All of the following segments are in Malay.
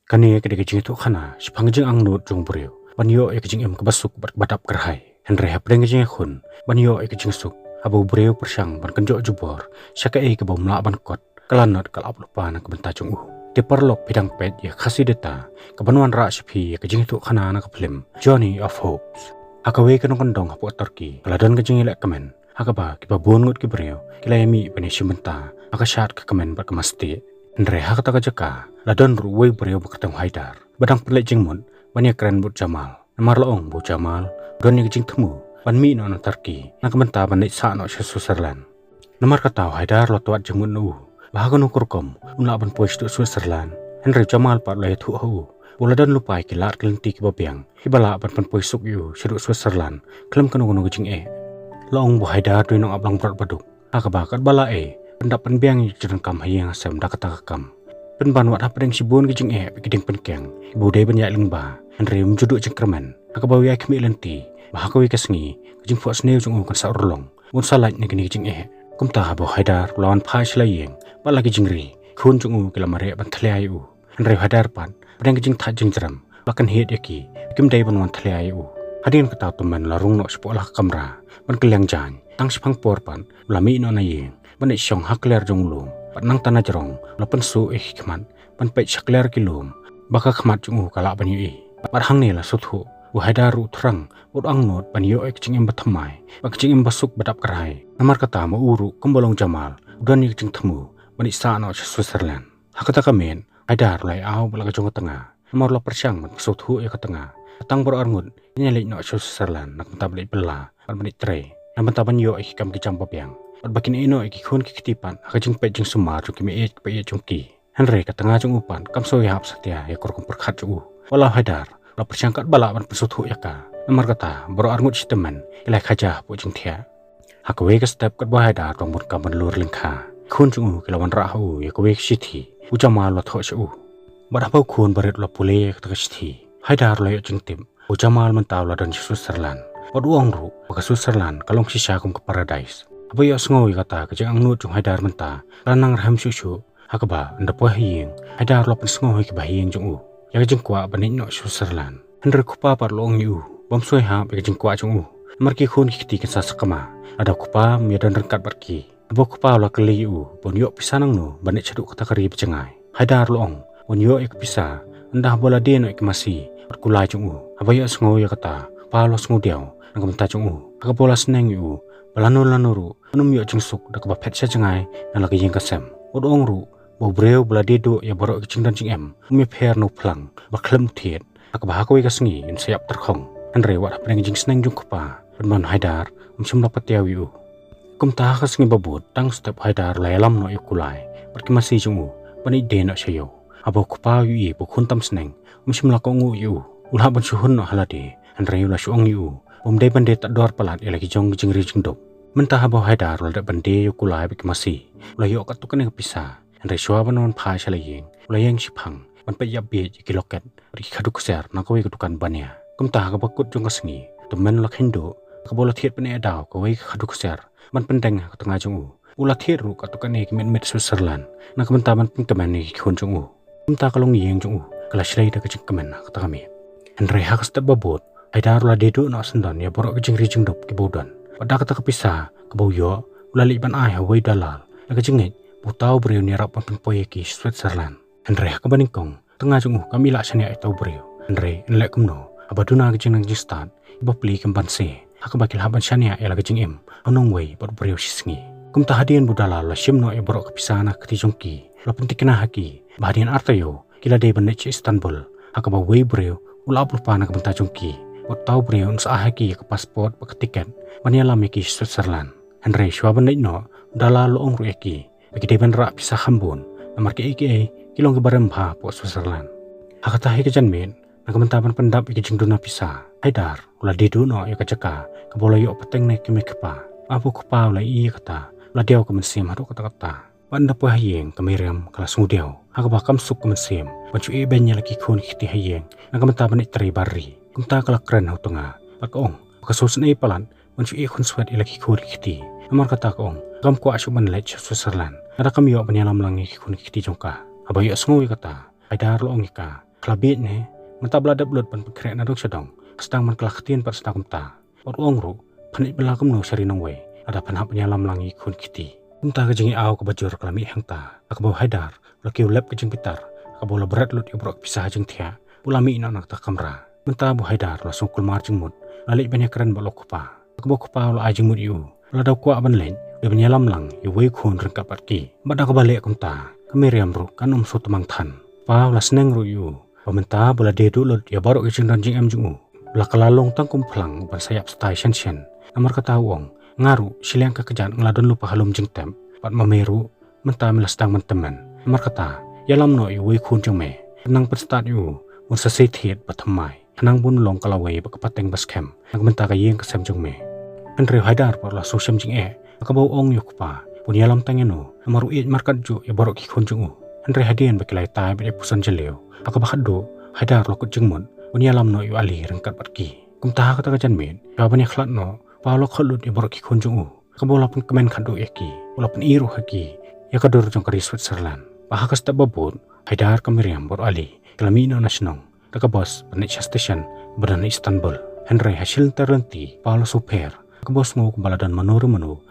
Kani ke de tu khana sipang jing ang nut jung breu ban yo e jing em kabasuk badap kerhai henre hapreng jing khun ban yo e jing suk abu breu persang ban kenjo jubor syaka e ke bom la ban kot kalanot kalap lupa na kebenta jung de perlok pidang pet ya khasi deta kebanuan ra sipi ke jing tu khana na film Journey of Hopes akawe ke kondong hapu Turki kaladon ke jing lek kemen akaba ki babon ngut ki breu kilayami bani simenta akashat ke kemen berkemasti Andre hak tak jaka ladon ruwei breu berketemu Haidar badang pelek jingmun banyak keren but Jamal namar loong bu Jamal don yang jing temu ban mi no Turki nak menta ban sa no Switzerland namar kata Haidar lo tuat jingmun nu bahagon ukur kom unla ban pois tu Switzerland Andre Jamal pat lai thu hu uladon lupai kilat kelenti ki babiang hibala ban pois suk yu sidu Switzerland klem kanu kanu jing loong bu Haidar tu no ablang berat baduk akabakat bala pendak penbiang jurang kam hayang asam dak kata kam penban wat hapeng sibun kijing pikiding penkeng budai banyak lingba Andre menjuduk jengkerman akabawi akmi lenti bahakawi kasngi kijing fuas neu jung kan sa urlong mun salat ni kijing kumta habo Haidar lawan phai slayeng bala kijing ri khun jung kilamare ban thlai Andre Haidar pan pedang kijing tha jing jeram bakan het yaki kim dai ban wan thlai hadin kata teman larung no sepolah kamera ban keliang jan tang sipang por pan lami no na yeng Banik syong hakler jong lum, patnang tanah jerong, lapan su kemat, ban pek syakler kilum, baka kemat jong kalak banyu Barhang ni lah suthu, Haidaru terang, ang not banyu kecing em batamai, bak kecing em basuk badap kerai. Namar kata mau uru kembolong Jamal, udan ni kecing temu, banik sa no Switzerland. Hakata kamen, Haidar lai au bala jong tengah, namar lo persyang ban suthu ke tengah. Tang berangut, nyalik no Switzerland, nak mentah balik bela, ban banik tre, nak mentah banyu kam kecam papiang. Bakin ino iki khun ki kitipan akajing pet jing sumar jung ki me pe jung ki Henry ka tengah jung upan kam so yap setia ya korkom perkhat jung wala Haidar la persangkat bala ban pesuthu yaka namar kata bro arngut siteman ilai khaja pu jing thia hakwe ka step kat ba Haidar tong bun kam ban lur lingkha khun jung ki lawan ra hu ya kwe sithi ujama lo tho chu bara pau khun baret lo pule ka sithi Haidar lo jing tim ujamal mentaw la dan Switzerland paduang ru ka Switzerland kalong sisa kum ke paradise Abayo ngoi kata kejang ang nut jung Haidar menta ranang raham susu hakaba ndapo hiyeng Haidar lopen ngoi ke bahiyeng jung ya kejang kwa banin no Switzerland Henry kupa par loong yu bom soi ha be kejang kwa jung marki khun ki kiti sa sakama ada kupa medan rengkat barki abo kupa la keli yu bon yo pisanang no banik chaduk kata kari becengai Haidar loong bon yo ek pisa ndah bola de no ek masi perkulai jung abayo ngoi kata palos ngudiao nang menta jung akabola seneng yu Balano-lanuru, anum yo jing suk dak ba pet cengai na lagi jing kasem. Odong ru, bo breu bla dedo ya borok jing dan jing em. Umi pher no plang, ba klem thiet. Ak ba hakoi kasngi in sayap terkhong. Andre wat apreng jing sneng jung kapa. Benman Haidar, umsum dapat yawi Kum ta kasngi babut tang step Haidar layalam no ikulai. Perki masih jung bani de no sayo. Abo kupa yu bo kuntam sneng. Umsum lakong yu. Ulah ban suhun no halade. Andre ula suong yu. Dai bande tak dor palat lagi jong jing ri jing dop mentah habo Haidar la bande yo kulai bik masi la yo kat tukan pisa andre shwa banon phai shalayeng la yang sipang ban pe yab be ki loket ri khaduk ser na ko tukan bania kumta ka bakut jong kasngi temen la khindo ka bola thiet pene daw ko wei khaduk ser ban pendeng ka tengah jong ula thiet ru ka tukan ki met Switzerland na kumta ban kemen ni khun jong kumta kalong yeng jong kala shlai da ka jing kemen ka takami andre ha ka step babot Haidar la dedo no sendan ya borok kejing ri jing dop ki bodan pada kata kepisah ke boyo ulali ban ai hawai dalal la kejingit putau breu ni rap pan poye ki Switzerland Andre ka baningkong tengah jung kami la sania itau breu Andre enlek kumno abaduna kejing nang jistan iba pli kemban se hak bakil haban sania ya la kejing em onong wei bor breu sisngi kum tahadian budala la shimno e borok kepisah na keti jongki la pentikna haki bahadian artayo kila de ban Istanbul hak ba wei breu ulap lupa na kebenta jongki Otau breu sa haki ke pasport pak tiket maniala meki Switzerland Henry shwaban no dala loong ru eki bagi deban ra pisah hambun namar ke eki kilong ke barem pha po Switzerland hakata he ke janmen nak mentaban pendap iki jingduna pisah Haidar ula dedu no ya kacaka ke bola yo peteng ne ke mekepa apu kupa ula i kata la deu ke mensim hadu kata-kata banda po hayeng ke Miriam kelas ngudiau hakaba kam suk ke mensim bancu e benya laki khun kiti hayeng nak mentaban itri bari kumta kala kren hau tengah pakong kasus nei palan mencu khun swat ilaki khur kiti amar kata kong kam ko asu ban lech Switzerland ada kam yo banyalam langi khun kiti jongka abayo sngoy kata Haidar lo ongika Kelabit ne, mentah beladap lut pan pekret nadong sedong, sedang man kelaktian par sedang kumta. Or uang ru, panit belakam no sari nong we, ada panhap penyalam langi kun kiti. Kumta kejengi aw ke bajur kelami hang ta, akabau Haidar, laki ulep kejeng pitar, akabau berat lut ibrok pisah jeng tia, ulami ina nak tak kamra. Mentah Abu Haidar langsung kulmar jeng mut, lalik banyak keren balok kupa. Akabau kupa ula ajeng mut yu, ladau kuak ban len, dia penyalam lang, yu wei kun rengkap atki. Badak kebalik kumta, kemiriam ru kan so temang tan. Pa ula seneng ru yu, pementa bola dedu lut ya baru kejeng dan jeng em jeng u. Bela kelalong tang kumplang ban sayap stai shen. Namar kata uang, ngaru siliang kekejan ngeladon lupa halum jeng tem. Pat mameru, mentah milas tang mentemen. Namar kata, yalam no yu wei kun jeng me. Tenang penstat yu, mun sesetiet batamai. Tenang bun long kalawai bakapateng baskem. Nang mentah kayeng kesem jeng me. Henry Haidar par la sosiam jeng akabau ong yuk pa. Pun yalam tangeno, namaru it markat ju ya baru ki kun jeng u. Henry Hadian bakilai tai bade pusan jeleu. Akabakat do, Haidar lokut jeng mun. Pun yalam no yu ali rengkat batki. Kumtaha kata kajan men, jawabannya khlat no. Pa lo khalut ya baru ki kun jeng u. Akabau lapun kemen kado yaki. Walaupun iru haki. Ya kadur jeng kari Switzerland. Pahakas tak babut, Haidar kemiriam baru ali. Kelamino nasionong. Takabos penit station berada Istanbul. Henry hasil terhenti. Pa lo super. Akabos ngo kumbaladan manu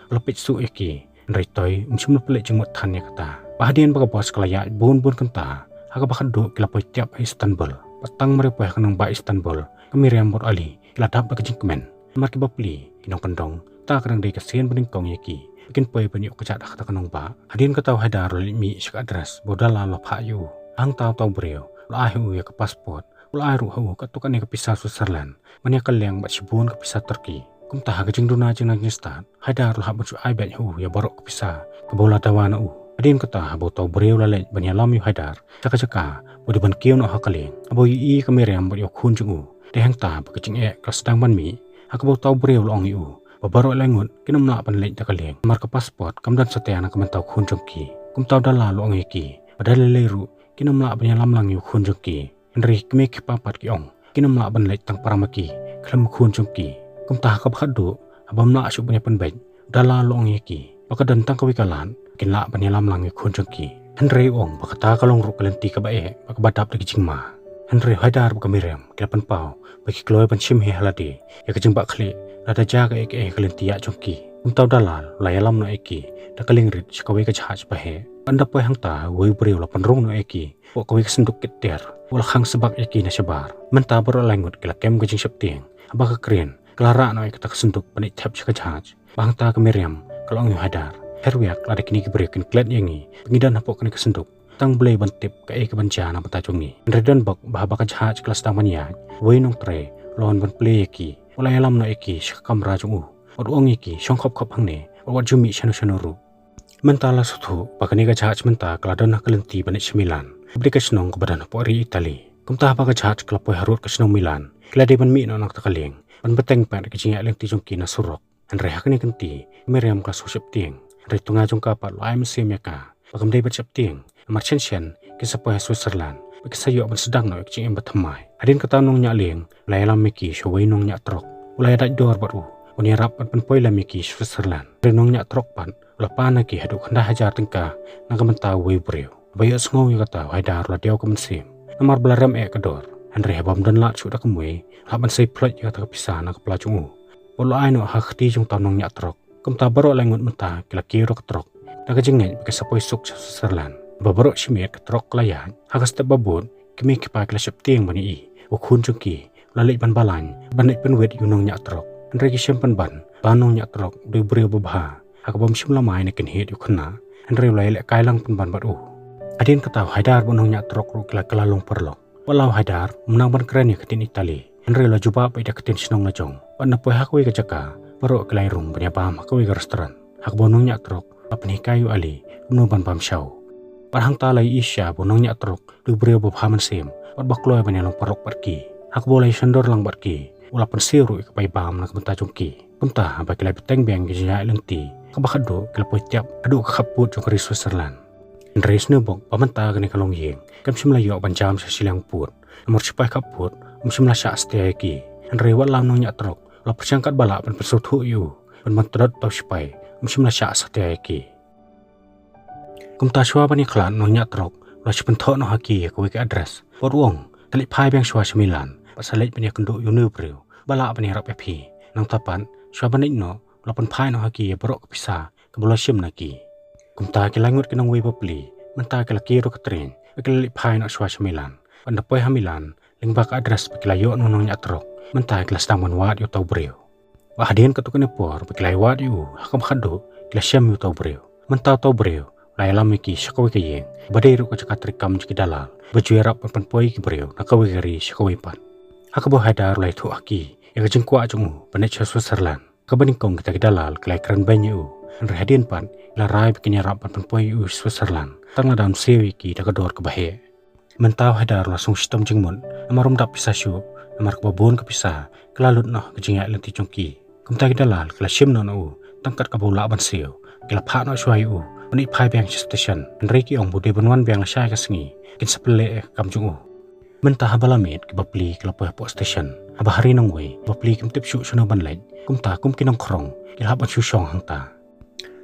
lepit su yaki. Henry toy umsim lepelik jeng mutan ya kata. Pahadian bakabos kelaya bun kenta. Akabakat do kilapoy tiap Istanbul. Petang merepah kenang ba Istanbul. Kemiriam baru ali. Kiladap bakajeng kemen. Marki bapli. Kinong kendong. Tak kadang day kasihan peningkong yaki. Bikin poy banyak kejat kata kenong ba. Hadian ketahu Haidar limi syak adres. Bodala lo payu. Ang tau breo. Lo ahu ya ke pasport. Lo ahu hu katukan ya ke pisah Switzerland. Mania kaliang bat sibun ke pisah Turki. Kumtah kejeng duna jeng nang nyestat. Haidar lo habat su aibat hu ya baru ke pisah. Ke bola dawana u. Hadian kata abo tau breo lalek banyalam yu Haidar. Caka bodi ban kieu no hakaling. Abo yi kemiriam bodi okun jeng u. Dehang ta bakejeng kelas sedang ban mi. Akabau tau breo lo ong yu. Babaru lengut kena melak pan lek takaliang. Marka pasport kamdan setiana kementau kun jengki. Kumtau dala lo ong yaki. Padahal leru kena melak banyalam lang yu kun jengki. Henry kemek papat ki ong. Kena melak ban lek tang paramaki. Kelem kun jengki. Kumtah kabakat do. Abam melak asyuk banyak penbej. Dala lo ong yaki. Baka dantang kawikalan. Kena banyalam lang yu kun jengki. Henry ong bakata kalong ru kalenti kabae. Baka badap lagi jingma. Henry Haidar baka miriam. Kena penpau. Bagi keluar pan simhe haladi. Ya kejembak klik. Rada jaga eke kalenti ya jongki. Kumtau dalal layalam no eki. Dakaling rit sikawi kejahaj bahe. Anda poy hang ta wei beriu la panrung no eki. Wak kawi kesenduk keter. Wala hang sebak eki na sebar. Menta baru langut kila kem kejing septieng. Abah kekeren. Kelara no eki tak kesenduk panik tap sikajahaj. Bahang ta kemiriam. Kalau ngi Haidar. Herwiak lada kini kiberiakin klet yangi. Pengidan hapok kini kesenduk. Tang boleh bantip ke eki bencana betajungi. Nredan bak bahaba kejahaj kelas tamannya. Wei nong tre. Lawan ban play eki. Wala yalam no eki syakam rajung u. Wad uang eki syongkop hang ne. Wad jumi syanu ru. Mentala sutu bakani kejahaj menta keladon kalenti banit 9. Beri kesenong kebadan pori Itali. Kumtah baka kejahaj kelapoi harut kesenong Milan. Keladi ban mi no nak takaling. Ban beteng pan kejinga leng tijongki na surok. Henry hakni kenti. Meriam kelas usip tieng. Henry tunga jong kapat lo ayam sim yaka. Bagam day bat sip tieng. Amar chen kisapoi Switzerland. Sayo ban sedang no ekcing em batamai. Hadin kata nong nya leng, layalam miki showai nong nya trok. Ulai dak dor baru. Uni rap pan poi la miki Switzerland. Nong nya trok pan, ula pana ki hadu kanda hajar tengka, naga mentau wei breu. Bayo sngau ya kata Haidar la diau kemensim. Namar belaram kedor. Henry habam dan lat sudah kemui, laban sei plot ya kata pisah na kepelajung. Polo ai no hakti jong tau nong nya trok. Kumta baru lengut menta kila kiro ke trok. Naga jengeng bika sapoi suk Switzerland. Babarok simit ke trok layan, hakas tak babut, kami kipa kila septieng bani i, wakun jengki, lalik ban balan, banit penwet yunong nyak trok, Henry kisyampan ban, banong nyak trok, dui beriu bebaha, hakabam sim lamai nekin hit yukena, Henry ulai lek kailang penban baru. Adin ketahu Haidar banong nyak trok ru kila kelalong perlok, walau Haidar menang ban keren ya ketin Itali, Henry la jubah pada ketin sinong lajong, pada poy hakui ke jaka, baru kelai rung banyabam hakui ke restoran, hakabonong nyak trok, apni kayu ali, ban bam syau. Parhang talai isya bonong nyak trok du beriu bobhaman sim pat bakloy banялong parok barki hak bolai sendor lang barki ula pensiru ikapai bam nak benta jongki kumta baki lai beteng beng gejaya lenti kabakado kelapoi tiap adu khaput jong kari Switzerland Andres nebok pamenta gani kalong yeng kam simla yo banjam sa silang put nomor sipai kaput simla sya astia ki Andre wat lam nong nyak trok la persangkat balak pan persuthu yu pan mantrat tau sipai simla sya astia ki Kumta shua bani klan no nyak trok la sipentok no haki ya kuwi ke adres. Por wong Kali pai bang shwa shamilan pasalit panya kenduk yunu breu bala panya rap epi nang tapan shwa banik no lapan pai no haki borok kepisa kebola shim naki kumta ke langut ke nang wei papli menta ke laki ro katrin kali pai no shwa shamilan pandapoi hamilan lingbak adres pekilayo no nang nyatrok menta ke lastam wat yo tau breu bahadian katukane por pekilai wat yu hakam khado ke sham yo tau breu menta tau breu lai lam ki shakawi ke yeng badai ru ko cakatrik kam ki dalal bajuerap pan poi ki breu nakawi gari shakawi pan hakabo hadar lai thu aki ya jengkwa jungu panet Switzerland kabaning kong kita ki dalal kelai kran banyu andre hadin pan la rai bikin rap pan poi Switzerland tangla daun sewi ki dagador ke bahe mentau hadar langsung sistem jengmun amarum dap pisasyu amar kababon ke pisah kelalut noh kejingak lenti jongki kumta ki dalal kela shim no tangkat kabula ban seo kela pha no shwayu Unik pai biang station, Enrique ong bude benuan biang lasai ke sengi, kin sepele kam jungu. Mentah balamit ke bapli ke lapoh pos station, abah hari nong wei, bapli kem tip syuk sono ban lain, kumta kum kinong krong, kilhaban syusong hangta.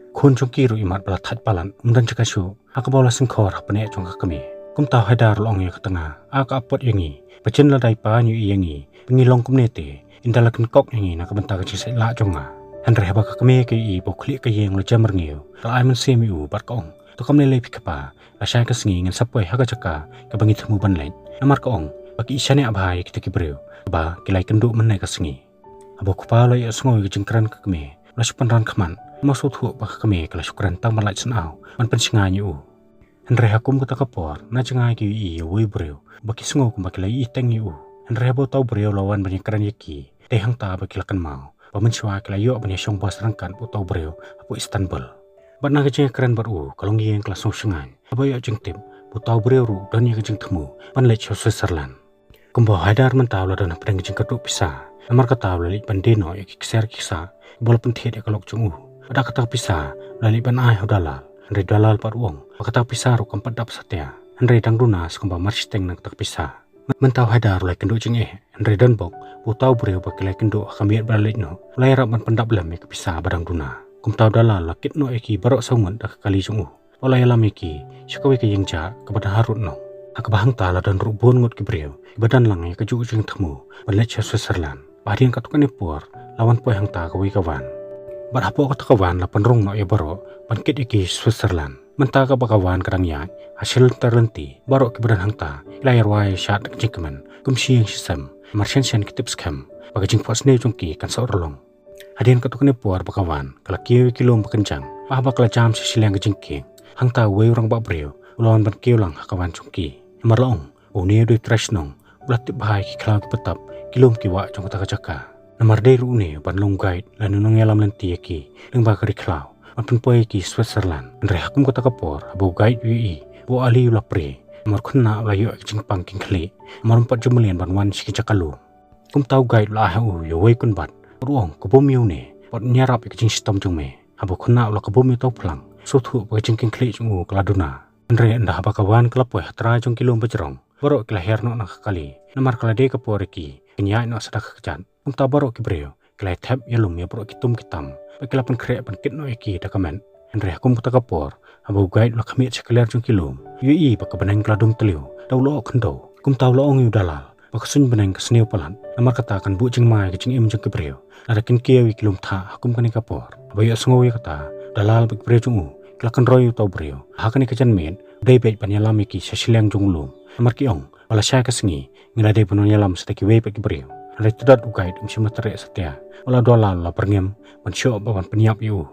Kun jong kiru imat bala tat balan, umdan caka syuk, haka bawla sengkor hapane jong kakami. Kumta haidar long ya ke tengah, aka apot yangi, pecen ladai pa nyu yangi, pengilong kumnete, indalakan kok yangi nak bentar kecil la jonga. Andre haba kakame ke I bokli ke yeng lo jamar ngiu kala aiman semi u bar kaong to kam lele pikapa asai ke sengi ngan sapoi haga caka ke bangi temu ban lain namar kaong bagi isane abhai kita ki breu ba kilai kenduk menai ke sengi abo kupala ya sngoi ke jengkran kakame la supanran khaman maksud hu ba kakame kala sukran tang malai senau man pensinga nyu Andre hakum kata kapor na jengai ki I wei breu bagi sngo kum bagi lai iteng yu Andre habo tau breu lawan banyakran yaki tehang ta bagi lakan mau Pamencua kelayo banyak syong bas rangkan putau breu apu Istanbul. Batna kecing keren baru kalau ngieng kelasong sengan. Abayo jeng tim putau breu ru dan yang kecing temu panlech Switzerland. Kumbaw hadar mentau la dan pedang kecing keduk pisah. Namar kata lalik bandeno ya kikser kisa bola pentit ya kalok jungu. Ada kata pisah lalik ban ai hodalal. Andre dalal par uang. Kata pisah ru kampat dap satya. Andre dang dunas kumbaw marsteng nak tak pisah. Mentau hadar lai kenduk jeng Andre dan bok putau breu bakilai kenduk kamiat balik no lai rap man pendap lam ke pisah badang duna kumtau dalal lakit no eki barok saungan dak kali jungu olai lam eki syakawi ke yengja kepada harut no akabahang tala dan rubun ngut ke breu badan lang ya kejuk jeng temu balik Switzerland badian katukan epur lawan poi hang ta kawi kawan barhapo kata kawan lapan rong no ya barok pankit eki Switzerland mentah ka bakawan kadang ya hasil terlenti barok ke badan hang ta layar wai syat jengkeman kumsi yang sistem Marsian sian kitip scam bagi jing puas ne jongki kan sa orlong hadian katukan puar bakawan kala kieu kilom bekencang ah bakal jam sisilang jengking hang ta wei orang bak breu ulawan ban kieu lang hakawan jongki marlong une do trash nong ulat bahai ki klau ki petap kilom ki wa jong kata jaka namar de rune ban long guide lan nong yalam lenti ki leng ba kari klau apun poi ki Switzerland andre hakum kata kapor abu guide ui bo ali ula pre Mar khunna la yo jing pangking khli mar pat jumlian ban wan siki chakalu kum tau guide la ha u yo wei kun bat ruang ko bom yu ne pat nyarap ik jing stom jung me abo khunna la ko bom yu tau plang so thu ba jing king khli jung u kladuna andre nda ba kawan klapoi tra jung kilom bajrong baro kla herno na kali namar kala de ka poreki kenya no sadak kechan kum ta baro ki breo kla thap yalum ya baro kitum kitam ba kla pan khre pan kit no eki dakamen andre hakum ta kapor abo guide la khamit sekler jung kilom yui baka benang kladum teliu dau lo khndo kum tau lo ong yu dalal baka sun benang ke sneu palan namar kata kan bu jing mai ke jing im jing ke breu ada kin kieu kilum tha hakum kani kapor abayo sngo ya kata dalal bak breu jungu klakan roy yu tau breu hakani ke jan men dei be panyalam ki sasilang jung lum namar ki ong bala sya ke sengi ngila de punon yalam setaki we bak breu ada tudat ugai dum sim tere setia wala dolal la perngem ban syo ban penyap yu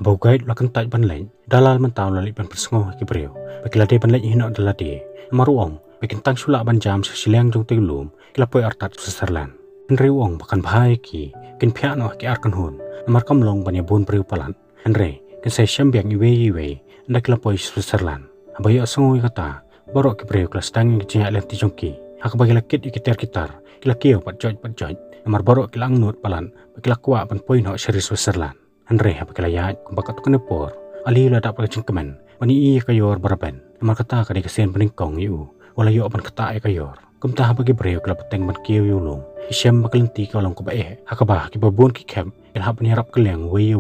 Abau guide lakan taj ban lain dalal mentau lalik ban persngo ki breu bakila de ban lain hino dalade maruong bikin tang sulak ban jam sesilang jong telum kilapoi artat Switzerland Andre wong bakan bahai ki kin pia no ki arkan hun namar kamlong ban ya bon breu palan Andre kin sai syambiang iwe nda kilapoi Switzerland abayo songo kata barok ki breu kelas tang ki jeng lenti jongki hak bagi lakit ikiter kitar kila kieu pat joj namar barok kilang nut palan bakila kwa ban poi no seri Switzerland Andre apa kelayat kumbakat tukane por ali la dapat cengkeman bani I kayor baraban namar kata ka de kesen peningkong yu wala yo ban kata kayor kumta ha bagi breu kala peteng ban kieu yu lung isyam bakalenti ka long ko bae hakaba ki babon ki kem il ha ban yarap keleng we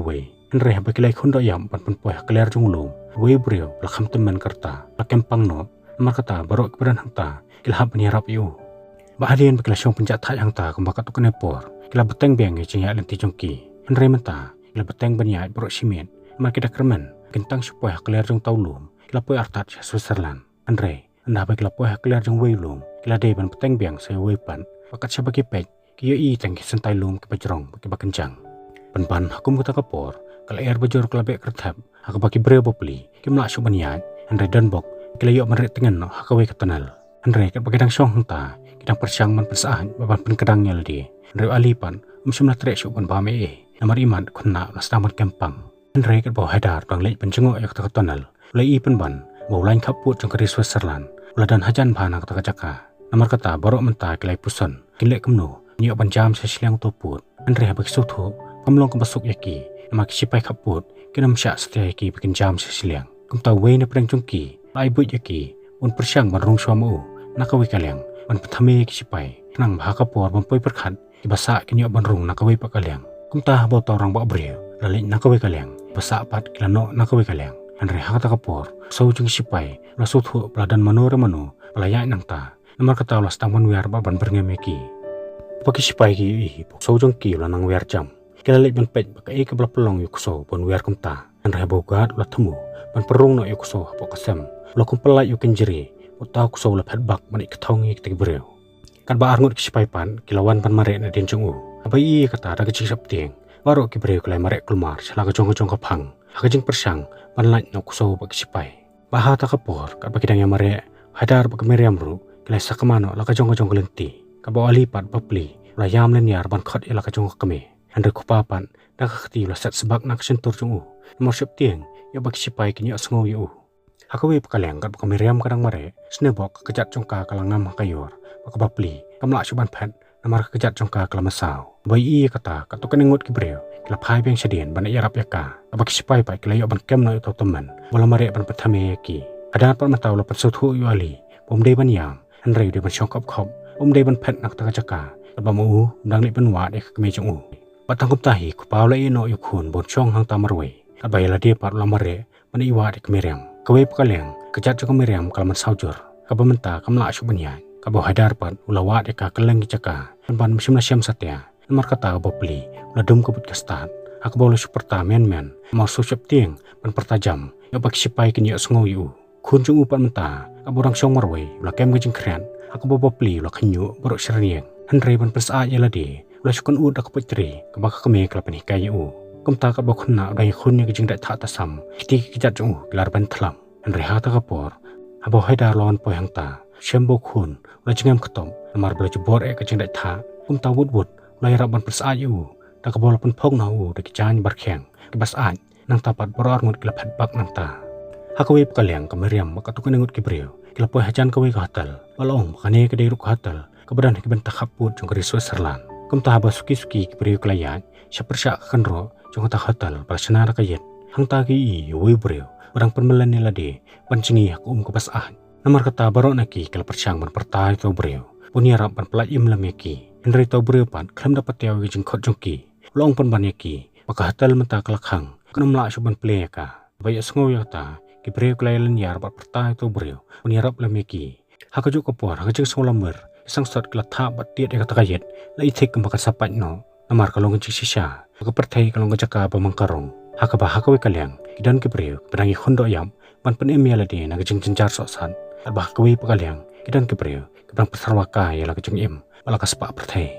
Andre ha bagi lai khondo yam ban poi hakler jung lung we breu la kham teman karta la kempang no namar kata barok kebadan hangta il ha ban yarap yu Bahadian bakila syong penjat thai hang ta kumbakat tu kenepor. Kila beteng biang e cengyak lenti jongki. Henry menta kila beteng banyai borok simen. Mar kita kermen kentang supaya kelir jong taulum. Kila poi artat Switzerland. Henry anda ba kila poi kelir jong weilum. Kila dei ban beteng biang saya weipan. Bakat siapa kipek kiyo i tangki sentai lum ke bajrong baki bakencang. Pan hakum kata kapor. Kala air bajor kala bek kertap. Haka baki breu bopli. Kimlak syuk banyai. Henry danbok kila yok merik tengen no haka wei ketanal. Henry kat bagi dang syong hang ta. Kidang persyang man persaan baban penkadangnya ladi. Henry alipan umsumlah trek syuk ban bame namar iman kunna nastaman kempang. Henry kat bawa hadar bang lej pencengok yak tak tonal. Ulai i penban bawa lain kaput jong kari Switzerland. Uladan hajan bana kata jaka. Namar kata borok menta kilai puson. Kinlek kemno nyok ban jam sesilang toput. Henry habak sutu kamlong kebasuk yaki. Namar kisipai kaput kinam syak setia yaki bikin jam sesilang. Kumta wei na pedang jongki. Lai but yaki un persyang ban rong suamu. Nakawi kaliang ban petame kisipai. Nang bahaka por bampoi perkat kibasa kinyok ban rong nakawi pakaliang. Kumta botong orang bak breu lalik nakawi kaliang. Basa pat kilano nakawi kaliang. Henry hakata kapor sau jeng sipai la suthu peladan manore manu pelayak nang ta. Namar kata ulas tangman wiar ban berngemeki. Paki sipai ki sau jeng ki la nang wiar jam. Kila lek ban pej baka ke bela pelong yuk so ban wiar kumta. Henry bogat ulah temu ban perung no yuk so pok kasem. Ulah kumpelai yuk kenjeri. Utau kusau ulah pet bak manik ketong yuk tegi breu. Kan ba arngut kisipai pan kilawan pan marek na din jeng u. Abai kata ada kecik saptieng. Baru ki breu kelai marek kelmar sala kejong-kejong kapang. Hakajeng persang ban laj no kusau bak kisipai. Baha ta kapor kat baki dang marek hadar bak meriam ru kilai sakamano la kejong-kejong kelenti. Kabau alipat bapli ulah yam len yar ban khot ila kejong keme. Henry kupapan dak khati ulah set sebak nak sentur jeng u. Nomor saptieng ya bak kisipai kinyo sengo yu. Hakawi pekaliang kat bak meriam kadang marek snebok kejat jongka kalang nam kayor. Bak bapli kamlak syuban pet namar kejat jongka kelamasau. Bai i kata kat tu kenengut ki breu. Kila pai biang sedien ban yarap yaka. Abak sipai pai kila yo ban kem no to teman. Wala marek ban petame yaki. Adat pan matau la pan suthu yu ali. Dei ban yam. Henry de ban syongkop khop. Dei ban pet nak taka-jaka. Kat ba mu dang lek ban wa de keme jong u. Batang kup tahi ku pau la ino yu khun bon chong hang tamarwe. Kat ba la de pat la mare ban iwa de kemerem. Kawe pekaliang kejat jong kemerem kalaman saujur. Kaba menta kamla syuk banyai. Kabo hadar pan ulawat eka keleng jaka pan musim nasyam satya namar kata bopli ladum kebut kastat aku bolu superta men mau susep tieng pan pertajam yo bak sipai kinyo sengo yu kunjung upan menta kaborang syong marwei ula kem gejing kren aku bopli ula kenyu borok sernieng Henry pan persa ya ladi ula syukun u dak putri kabak keme kelapan hikai yu kumta ka bokna dai khunnya gejing dak ta tasam kiti kejat jong gelar ban tlam Henry hata kapor abo hadar lawan poi hangta Syembo kun, ulah jengam ketom, namar bela jebor kecing dak tha, tawut wut, ulah raban persaat yu, dak bola pun pong na u dak jan barkheng, kebas aj, nang tapat boror ngut kelap bak nang ta. Hakawi pekaliang kemeriam maka tu kenengut kibreu, kelapoi hajan kawi ka hotel, balong makane ke dei ruk hotel, kebadan kiben takaput jong kari Switzerland. Kum ta suki kibreu kelayat, syapersyak kenro jong ta hotel palasana rakayet, hang ta ki i wi breu, orang permelan ni lade, pancingi aku kebas aj. Namar kata barok naki kala persyang ban pertai tau breu. Punya rap ban pelat im lam yaki. Henry tau breu pan kelam dapat tiaw gijing kot jongki. Long pan ban yaki. Maka hatal menta kalakhang. Kena melak syuban play yaka. Bayak sengaw yata. Ki breu kelailan yar bat pertai tau breu. Punya rap lam yaki. Haka juk kapor. Haka jeng sengaw lamber. Isang sot kala thap bat tiat yaka takayet. La itik kembaka sapat no. Namar kalong gijing sisya. Maka pertai kalong gajaka pamangkarong. Haka bah haka wikaliang. Kidan ki breu. Pedangi khondo yam. Ban pen emiala di na gijing jenjar soksan. Abah kawi pekaliang kidan kebreu kebrang persarwaka yala kejeng im malaka sepak pertai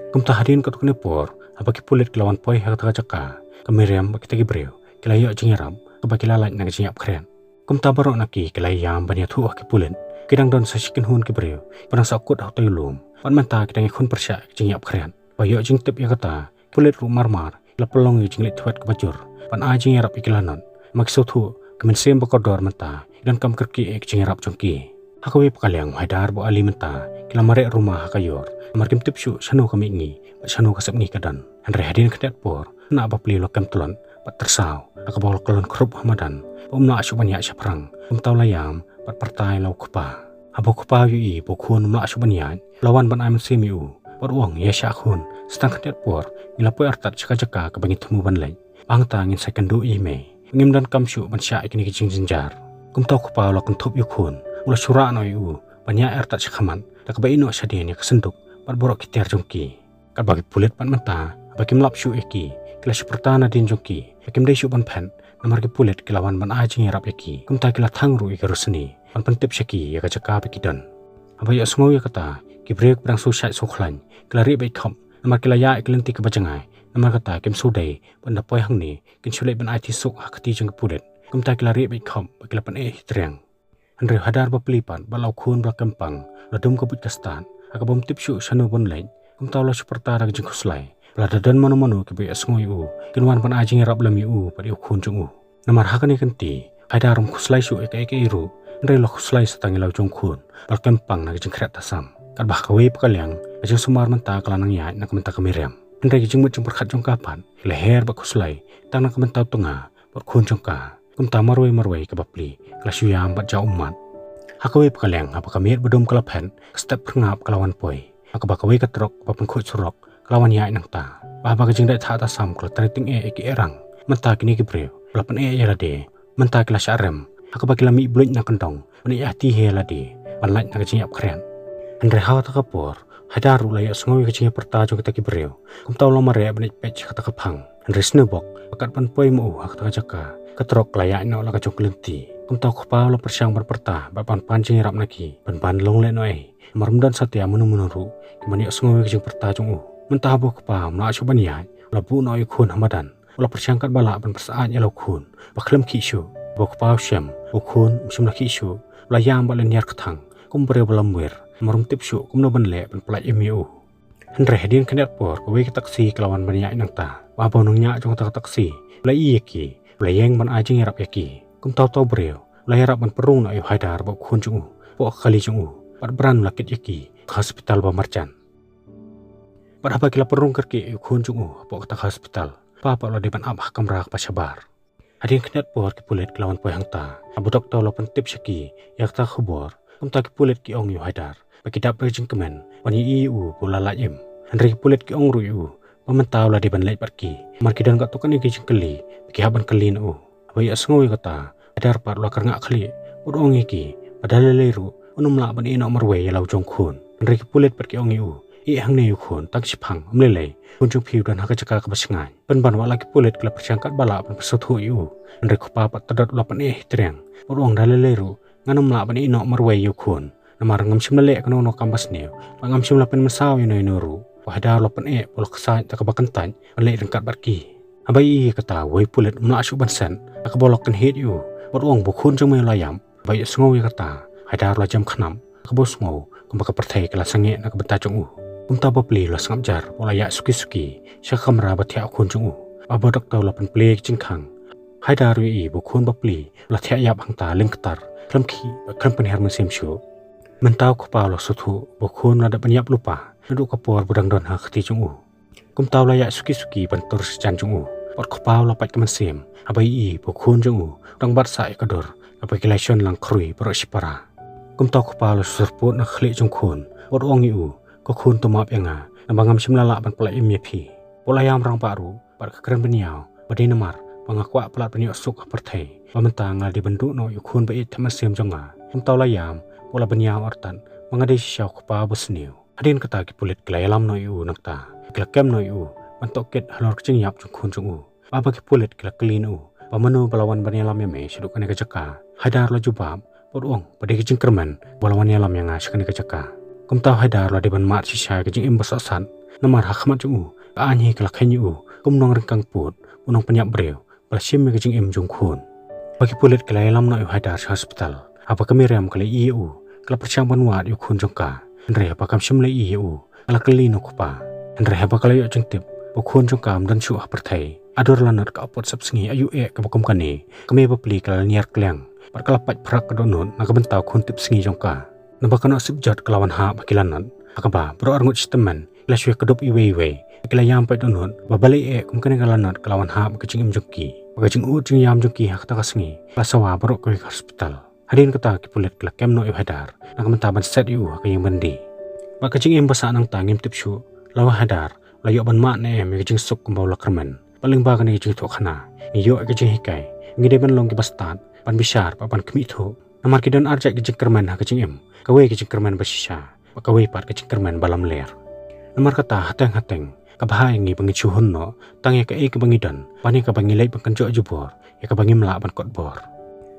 kumta hadin kat kunepor abaki pulit kelawan poi hak jaka kemeriam baki tegi breu kelayo jengeram kebaki lalat na kejeng keren kumta barok naki kelayam banya tuah ki pulit kidang don sasikin hun kebreu padang sakut hak toylum pan menta kidang ikun persyak kejeng keren bayo jeng tip ya kata pulit ru marmar la pelong jeng lit tuat kebajur pan ajeng yarap ikilanon maksudhu kemen bakodor menta dan kam kerki kejeng rap jongki. Hakawi pekaliang hadar bo ali menta kila marek rumah hakayor. Amar kim tipsyu sanu kami ingi, bat sanu kasep ngi kadan. Henry hadin kedat por, na bapli lokam tulon, bat tersau. Akabol kolon krup hamadan, na asyu banyak syaprang. Tau layam, bat pertai lau kupa. Abo kupa yu bo kun na asyu banyak, lawan ban aiman semi u. Bat uang ya syakun, setang kedat por, milapoi artat jaka kebangi temu ban lay. Bangta ngin sekendu ime. Ngim dan kamsyu ban syak ikini kejing jenjar. Kum tau kupa lo kentup yukun, ula syura no yu, banyak air tak syakaman, tak kebai no syadian ya kesenduk pat borok kiter jongki kat bagi pulit pat mata bagi melap syu eki kila seperta na din jongki hakim dai syu ban pen namar ki pulit kilawan ban ajing rap eki kumta kila thangru ika rusni ban pentip syaki ya kacaka pekidan abai ya semua ya kata ki brek brang su syai soklan kila ri bai kham namar kila ya iklenti ke bajangai namar kata kim sudai ban dapoi hang ni kin sulai ban ai tisuk hakati jong pulit kumta kila ri bai kham kila pan hitreng Andre hadar bapelipan balau khun bla kempang ladum kabut kastan akabom tipsyu sanu bon lain kumtaw la seperta rag jing kuslai blada dan manu ke be asngoi u kinwan pan ajing rap lami u padi khun jung u namar hakani kenti hadar kuslai su eke iru Andre lo kuslai satangi lau jong khun bal kempang na jing kret tasam kat bah kawe pakalyang ajing sumar menta kalanang ya nak menta kemiriam Andre jing mut jing perkhat jong kapan leher ba kuslai tang nak menta tunga bor khun jong ka kumta marwai ke bapli kelasuyam bat jau umat hakawe pakalyang apa kamir bedom kalapen step pengap kelawan poi akabakawe katrok papun khut surok kelawan yai nang ta bahaba kejing dai tha ta sam kala tariting eki erang menta kini ki breu lapan ya lade menta kelas arem akabaki lami bluj na kentong pani ati he lade panlaj na kejing ap kren andre hawa ta kapor hadar ulai asngoi kejing perta jo kita ki breu kumtaw lamare bani pech kata kapang andre snebok pakat pan poi mu hak ta jaka katrok layak no la kacok lenti kumtaw khpa la persyang berperta bapan pancing rap naki ban long le noi marumdan satya munu-munuru kimani asngoi kejing perta jong u mentah bo khpa mla chuban ya la bu noi khun hamadan la persyang kat bala ban persaat ya lo khun baklem ki shu bo khpa syam bo khun msumla ki shu la yam balen yar kthang kum bre balam wer marum tip shu kum no ban le ban plaj emiu Andre hedin knet por kowe ki taksi kelawan ban ya nang ta wa bonung nya jong ta taksi la i ki Layang ban ajing rap yaki kum taw breu lay rap ban perung na ayu haidar ba khun jung po khali jung pat bran lakit yaki hospital ba marjan pat apa kila perung kerki ayu khun jung po ta hospital pa lo depan abah kamra pa sabar hadin knet por ki pulit kelawan po hang ta abu doktor lo pentip syaki yak ta khubor kum ta ki pulit ki ong yu haidar pa kidap rejing kemen pani iu bola laim handri pulit ki ong ru yu pementaw la di ban lait parki markidan kat tukan iki jengkeli ki haban kelin u abai asngoi kata adar par lo karnga khli urong iki padahal leru unum la ban ino marwe lau jong khun handri ki pulit parki ong yu i hang ne yu khun tak sipang amlelei kunjung phiu dan haka caka kabasingai ban wala ki pulit kala persyangkat bala ban pesuthu yu handri khopa pat tadot la pan treng urong daleleru nganum la ban ino marwe yu khun namar ngam simle kono no kambas ne ngam sim la pen masaw yu noru wahda lopan polok sa ta kabakantan alai rengkat barki abai kata wai pulit mna asu bansan akabolok kan hit yu borong bukhun jong me layam bai sngo kata hadar la jam khnam akabos ngo kumbaka perthai kala sange nak benta jong kumta bapli la sangam jar polaya suki sha khamra bathya khun jong abodok taw lopan ple chingkhang hadar wi bukhun bapli la thya yap hangta lengktar klamki klampan her mesim shu mentau khpa lo suthu bukhun la da panyap lupa Nuduk kapor budang don hak ti jung kum taw layak suki bantur sejan jung pot khpaw lapat kemen sim abai i bukhun jung dang bat sa ekador abai kilation lang krui pro sipara kum taw khpaw surput na khli jung khun pot ong yu ko khun tumap enga nambangam simlala ban pla imyepi polayam rang paru pat keren beniau badi namar pangakwa plat penyo suk perthai pamentang ngal di bendu no yu khun bai temen sim jonga kum taw layam pola beniau artan mangade syau khpa busniu Hadin kata ki pulit kelayalam no yu nakta kelakam no yu mantoket halor kecing yap jung khun jung baba ki pulit kelakkelin pamanu balawan banyalam yame sedukane kajaka hadar lo jubab porong pada kecing kerman balawan yalam yang asyakane kajaka kumtaw hadar lo deban mat sisya kecing imbasasan namar hakmat jung anhi kelakhen yu kumnong rengkang put unong penyap breu balasim kecing im jung khun bagi pulit kelayalam no yu hadar hospital apa kemiriam kali iu kala percang banwat yu khun jongka Andre apa kam simle iu ala kelino kupa Andre apa kala yo jengtip bukhun jongkam dan syuah perthai ador lanat ka apot sapsengi ayu ka bakum kane kame bapli kala niar klang par kala pat prak kadonun na kabentaw khun tip sengi jongka nabakano sibjat kelawan ha bakilanan akaba bro arngut stemen laswe kedop iwe kala yam pa donun babali kumkane kalanat kelawan ha bakicing im jongki bakicing jing yam jongki hak ta kasengi lasawa bro ko hospital Hadin kata ki pulit kala kemno yu hadar nak mentaban set yu kayang bandi ba kajing em basa nang tangim tipshu lawa hadar layo ban mak ne me kajing suk kumbaw lakermen paling ba kani kajing tok khana ni yo kajing hikai ngide ban long ki bastat pan bishar pa pan kmi tho namar kidan arjak kajing kermen ha kajing em kawe kajing kermen basisha Pakawi pat kecing kermen balam ler. Nomor kata hateng-hateng kabahai ngi bangi chuhun no tang ya ka kebangidan pani ka bangi lei pangkanjo jubor ya ka bangi melak ban kot bor.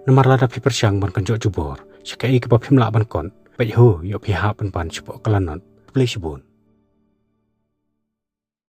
Nomor lada pi persyang ban kanjo jubor syaka ka bapim lak ban kon pai ho yo pi ha pan pan chupok kalanot play sibun.